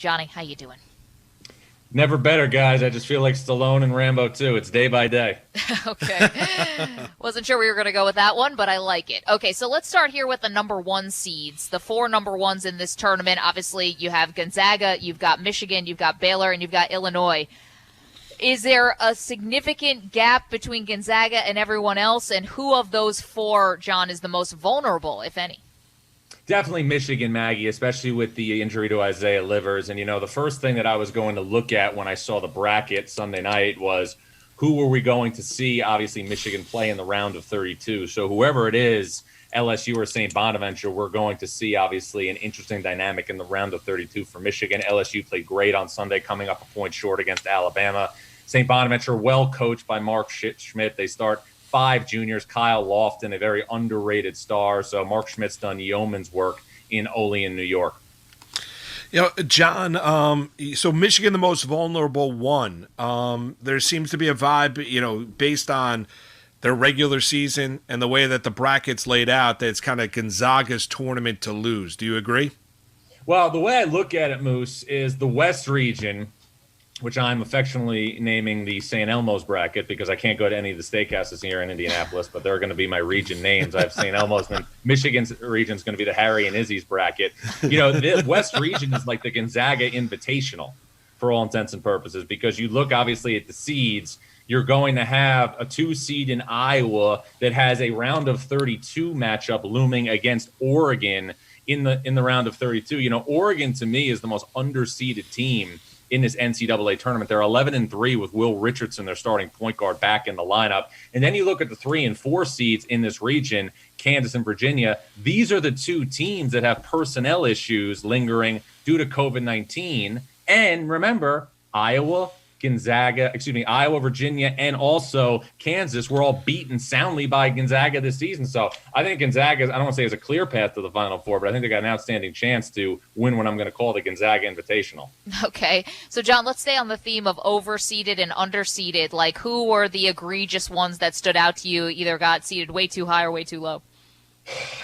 Johnny, how you doing? Never better, guys. I just feel like Stallone and Rambo, too. It's day by day. Okay. Wasn't sure we were going to go with that one, but I like it. Okay, so let's start here with the number one seeds, the four number ones in this tournament. Obviously, you have Gonzaga, you've got Michigan, you've got Baylor, and you've got Illinois. Is there a significant gap between Gonzaga and everyone else, and who of those four, John, is the most vulnerable, if any? Definitely Michigan, Maggie, especially with the injury to Isaiah Livers. And, the first thing that I was going to look at when I saw the bracket Sunday night was who were we going to see, obviously, Michigan play in the round of 32. So whoever it is, LSU or St. Bonaventure, we're going to see, obviously, an interesting dynamic in the round of 32 for Michigan. LSU played great on Sunday, coming up a point short against Alabama. St. Bonaventure, well coached by Mark Schmidt. They start 5 juniors, Kyle Lofton, a very underrated star. So Mark Schmidt's done yeoman's work in Olean, New York. John, so Michigan, the most vulnerable one. There seems to be a vibe, based on their regular season and the way that the bracket's laid out, that it's kind of Gonzaga's tournament to lose. Do you agree? Well, the way I look at it, Moose, is the West region, which I'm affectionately naming the St. Elmo's bracket because I can't go to any of the steakhouses here in Indianapolis, but they're going to be my region names. I have St. Elmo's, and Michigan's region is going to be the Harry and Izzy's bracket. The West region is like the Gonzaga Invitational for all intents and purposes because you look obviously at the seeds. You're going to have a 2 seed in Iowa that has a round of 32 matchup looming against Oregon in the round of 32. Oregon to me is the most underseeded team in this NCAA tournament. They're 11-3 with Will Richardson, their starting point guard, back in the lineup. And then you look at the 3 and 4 seeds in this region, Kansas and Virginia. These are the 2 teams that have personnel issues lingering due to COVID-19. And remember, Iowa, Virginia, and also Kansas were all beaten soundly by Gonzaga this season. So I think Gonzaga, I don't want to say has a clear path to the Final Four, but I think they got an outstanding chance to win what I'm going to call the Gonzaga Invitational. Okay. So, John, let's stay on the theme of overseeded and underseeded. Like, who were the egregious ones that stood out to you, either got seeded way too high or way too low?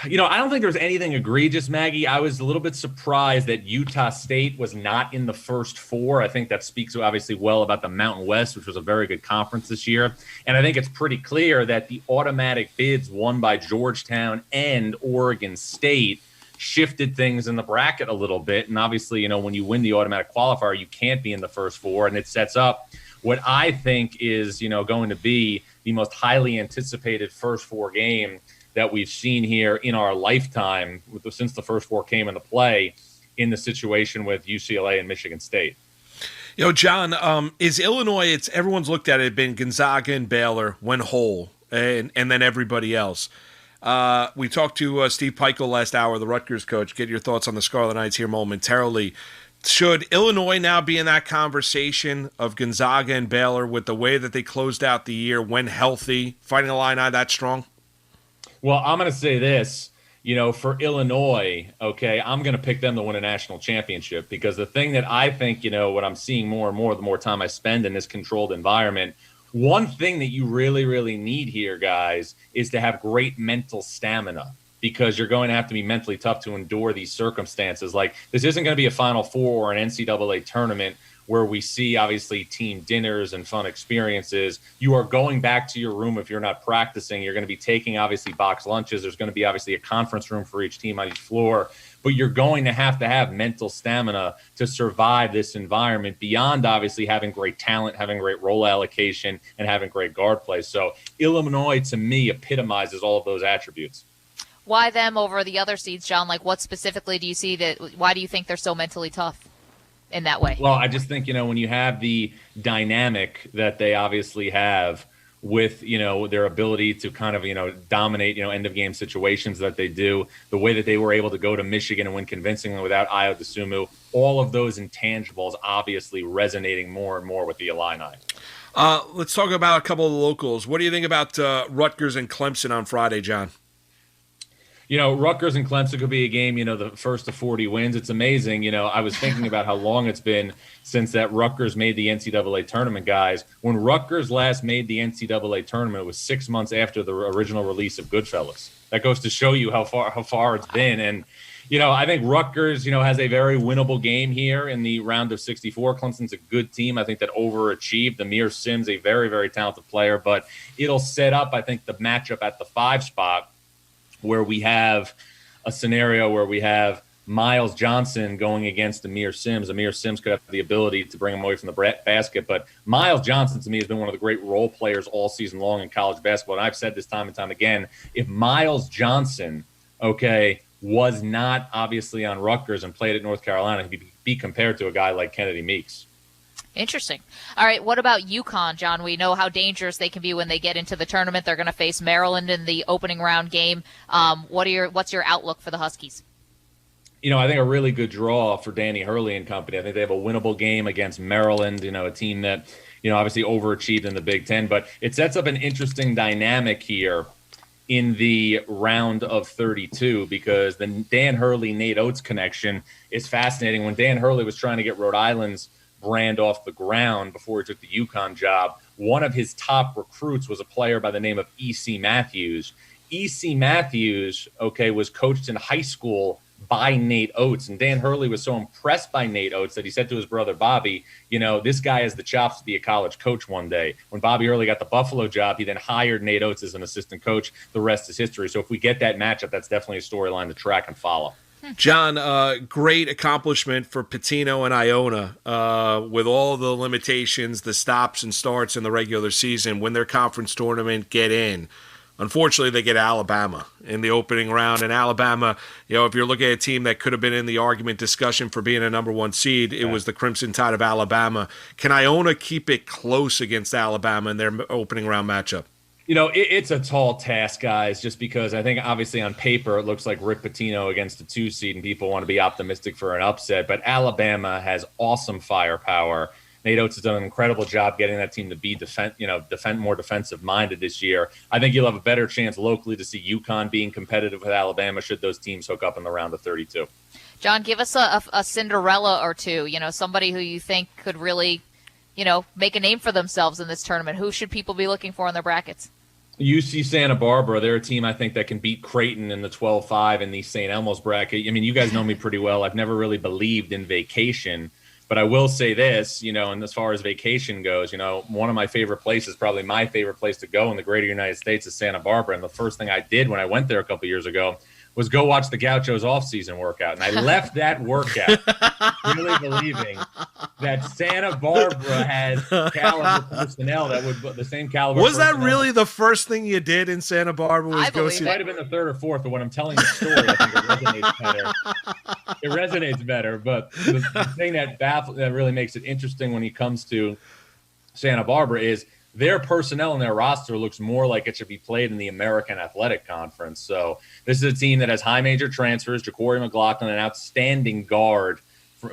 I don't think there's anything egregious, Maggie. I was a little bit surprised that Utah State was not in the first 4. I think that speaks obviously well about the Mountain West, which was a very good conference this year. And I think it's pretty clear that the automatic bids won by Georgetown and Oregon State shifted things in the bracket a little bit. And obviously, when you win the automatic qualifier, you can't be in the first 4. And it sets up what I think is, going to be the most highly anticipated first 4 game that we've seen here in our lifetime since the first 4 came into play in the situation with UCLA and Michigan State. John, is Illinois, everyone's looked at it, been Gonzaga and Baylor when whole, and then everybody else. We talked to Steve Peichel last hour, the Rutgers coach. Get your thoughts on the Scarlet Knights here momentarily. Should Illinois now be in that conversation of Gonzaga and Baylor with the way that they closed out the year when healthy, fighting Illini that strong? Well, I'm going to say this, for Illinois, okay, I'm going to pick them to win a national championship because the thing that I think, what I'm seeing more and more the more time I spend in this controlled environment, one thing that you really, really need here, guys, is to have great mental stamina because you're going to have to be mentally tough to endure these circumstances. Like, this isn't going to be a Final Four or an NCAA tournament where we see, obviously, team dinners and fun experiences. You are going back to your room if you're not practicing. You're going to be taking, obviously, box lunches. There's going to be, obviously, a conference room for each team on each floor. But you're going to have mental stamina to survive this environment beyond, obviously, having great talent, having great role allocation, and having great guard play. So Illinois, to me, epitomizes all of those attributes. Why them over the other seeds, John? Like, what specifically do you see why do you think they're so mentally tough in that way? Well, I just think, when you have the dynamic that they obviously have with, their ability to kind of, dominate, end of game situations that they do, the way that they were able to go to Michigan and win convincingly without Ayo Dosunmu, all of those intangibles obviously resonating more and more with the Illini. Let's talk about a couple of the locals. What do you think about Rutgers and Clemson on Friday, John? Rutgers and Clemson could be a game, the first to 40 wins. It's amazing. I was thinking about how long it's been since that Rutgers made the NCAA tournament, guys. When Rutgers last made the NCAA tournament, it was 6 months after the original release of Goodfellas. That goes to show you how far it's been. And, I think Rutgers, has a very winnable game here in the round of 64. Clemson's a good team. I think that overachieved. Amir Sims, a very, very talented player, but it'll set up, I think, the matchup at the 5 spot where we have a scenario where we have Miles Johnson going against Amir Sims. Amir Sims could have the ability to bring him away from the basket, but Miles Johnson, to me, has been one of the great role players all season long in college basketball. And I've said this time and time again, if Miles Johnson, was not obviously on Rutgers and played at North Carolina, he'd be compared to a guy like Kennedy Meeks. Interesting. All right, what about UConn, John? We know how dangerous they can be when they get into the tournament. They're going to face Maryland in the opening round game. What's your outlook for the Huskies? I think a really good draw for Danny Hurley and company. I think they have a winnable game against Maryland, a team that, obviously overachieved in the Big Ten. But it sets up an interesting dynamic here in the round of 32 because the Dan Hurley-Nate Oates connection is fascinating. When Dan Hurley was trying to get Rhode Island's brand off the ground before he took the UConn job, one of his top recruits was a player by the name of E.C. Matthews. E.C. Matthews, was coached in high school by Nate Oates. And Dan Hurley was so impressed by Nate Oates that he said to his brother Bobby, this guy has the chops to be a college coach one day. When Bobby Hurley got the Buffalo job, he then hired Nate Oates as an assistant coach. The rest is history. So if we get that matchup, that's definitely a storyline to track and follow. John, great accomplishment for Pitino and Iona with all the limitations, the stops and starts in the regular season. When their conference tournament get in, unfortunately, they get Alabama in the opening round. And Alabama, if you're looking at a team that could have been in the argument discussion for being a number 1 seed, it was the Crimson Tide of Alabama. Can Iona keep it close against Alabama in their opening round matchup? It's a tall task, guys, just because I think obviously on paper it looks like Rick Pitino against a 2 seed and people want to be optimistic for an upset. But Alabama has awesome firepower. Nate Oates has done an incredible job getting that team to be more defensive-minded this year. I think you'll have a better chance locally to see UConn being competitive with Alabama should those teams hook up in the round of 32. John, give us a Cinderella or two, somebody who you think could really, make a name for themselves in this tournament. Who should people be looking for in their brackets? UC Santa Barbara, they're a team I think that can beat Creighton in the 12-5 in the St. Elmo's bracket. You guys know me pretty well. I've never really believed in vacation. But I will say this, and as far as vacation goes, one of my favorite places, probably my favorite place to go in the greater United States is Santa Barbara. And the first thing I did when I went there a couple years ago was go watch the Gauchos off-season workout. And I left that workout really believing that Santa Barbara has caliber personnel that would the same caliber. Was that really the first thing you did in Santa Barbara? Was go see? It might have been the third or fourth, but when I'm telling the story, I think it resonates better. It resonates better. But the thing that really makes it interesting when it comes to Santa Barbara is their personnel and their roster looks more like it should be played in the American Athletic Conference. So this is a team that has high major transfers. Ja'Cory McLaughlin, an outstanding guard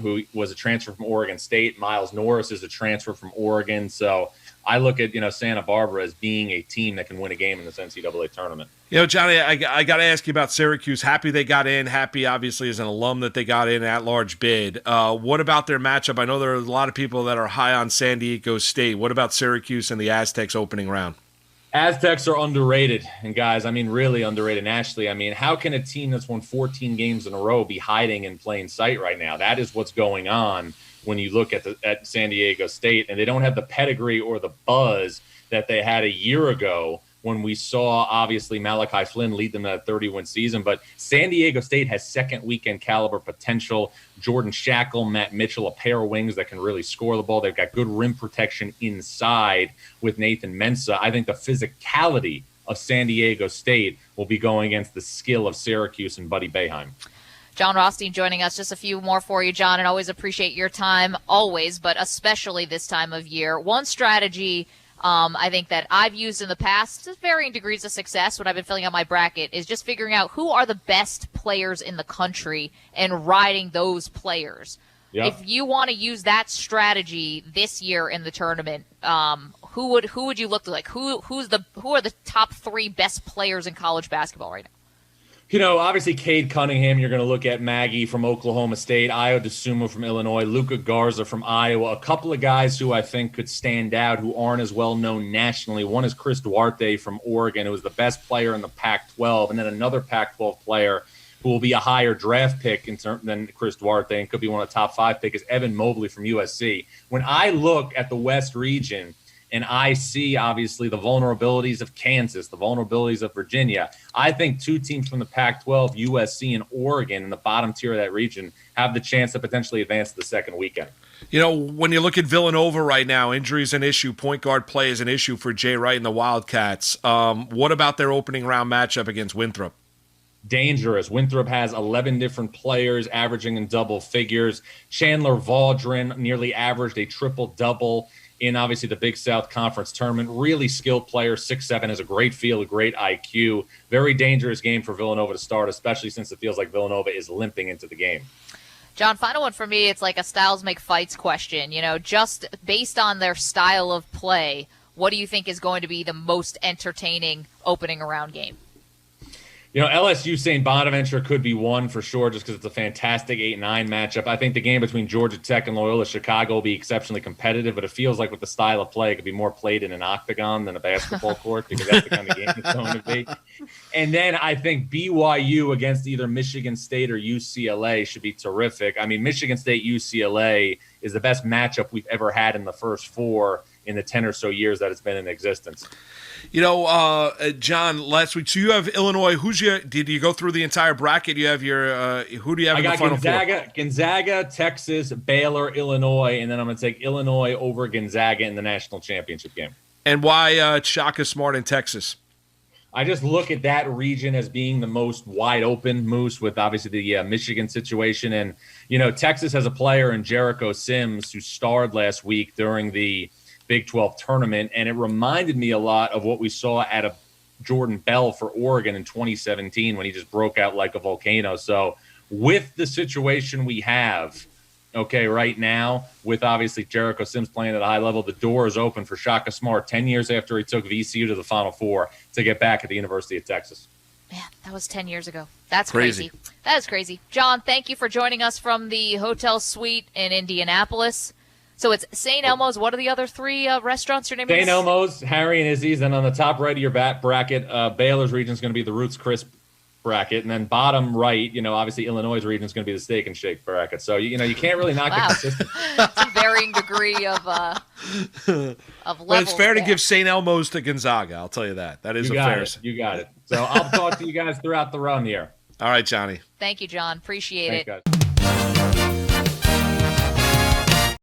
who was a transfer from Oregon State. Miles Norris is a transfer from Oregon. So I look at, Santa Barbara as being a team that can win a game in this NCAA tournament. Johnny, I got to ask you about Syracuse. Happy they got in. Happy, obviously, as an alum that they got in at large bid. What about their matchup? I know there are a lot of people that are high on San Diego State. What about Syracuse and the Aztecs opening round? Aztecs are underrated. And, guys, really underrated nationally. How can a team that's won 14 games in a row be hiding in plain sight right now? That is what's going on when you look at San Diego State. And they don't have the pedigree or the buzz that they had a year ago when we saw, obviously, Malachi Flynn lead them to a 30-win season. But San Diego State has second weekend caliber potential. Jordan Shackle, Matt Mitchell, a pair of wings that can really score the ball. They've got good rim protection inside with Nathan Mensah. I think the physicality of San Diego State will be going against the skill of Syracuse and Buddy Boeheim. Jon Rothstein joining us. Just a few more for you, John, and always appreciate your time, always, but especially this time of year. One strategy I think that I've used in the past to varying degrees of success when I've been filling out my bracket is just figuring out who are the best players in the country and riding those players. Yep. If you want to use that strategy this year in the tournament, who would you look to? Like who are the top 3 best players in college basketball right now? Obviously, Cade Cunningham, you're going to look at Maggie from Oklahoma State, Ayo Dosunmu from Illinois, Luka Garza from Iowa, a couple of guys who I think could stand out who aren't as well known nationally. One is Chris Duarte from Oregon, who was the best player in the Pac-12, and then another Pac-12 player who will be a higher draft pick than Chris Duarte and could be one of the top 5 pick, is Evan Mobley from USC. When I look at the West region and I see, obviously, the vulnerabilities of Kansas, the vulnerabilities of Virginia, I think 2 teams from the Pac-12, USC and Oregon, in the bottom tier of that region, have the chance to potentially advance to the second weekend. You know, when you look at Villanova right now, injury is an issue. Point guard play is an issue for Jay Wright and the Wildcats. What about their opening round matchup against Winthrop? Dangerous. Winthrop has 11 different players averaging in double figures. Chandler Vaudrin nearly averaged a triple-double in, obviously, the Big South Conference tournament. Really skilled player, 6'7", has a great feel, a great IQ. Very dangerous game for Villanova to start, especially since it feels like Villanova is limping into the game. John, final one for me. It's like a styles make fights question. You know, just based on their style of play, what do you think is going to be the most entertaining opening round game? You know, LSU St. Bonaventure could be one for sure, just because it's a fantastic 8-9 matchup. I think the game between Georgia Tech and Loyola Chicago will be exceptionally competitive, but it feels like with the style of play, it could be more played in an octagon than a basketball court, because that's the kind of game it's going to be. And then I think BYU against either Michigan State or UCLA should be terrific. I mean, Michigan State UCLA is the best matchup we've ever had in the first 4 in the 10 or so years that it's been in existence. You know, John, last week, so you have Illinois. Did you go through the entire bracket? You have your, who do you have in the Final Four? Gonzaga, Texas, Baylor, Illinois, and then I'm going to take Illinois over Gonzaga in the national championship game. And why Shaka Smart in Texas? I just look at that region as being the most wide open, Moose, with obviously the Michigan situation. And, you know, Texas has a player in Jericho Sims who starred last week during the Big 12 tournament, and it reminded me a lot of what we saw at a Jordan Bell for Oregon in 2017 when he just broke out like a volcano. So with the situation we have, right now, with obviously Jericho Sims playing at a high level, the door is open for Shaka Smart 10 years after he took VCU to the Final Four to get back at the University of Texas. Man, that was 10 years ago. That's crazy. That is crazy. John, thank you for joining us from the hotel suite in Indianapolis. So it's St. Elmo's. What are the other 3 restaurants you're naming? St. Elmo's, Harry and Izzy's, and on the top right of your bracket, Baylor's region is going to be the Roots Crisp bracket, and then bottom right, obviously Illinois' region is going to be the Steak and Shake bracket. So you can't really knock the consistency. It's a varying degree of level. But it's fair to give St. Elmo's to Gonzaga. I'll tell you that. That is fair. You got it. So I'll talk to you guys throughout the run here. All right, Johnny. Thank you, John. Appreciate Thanks, it. Guys.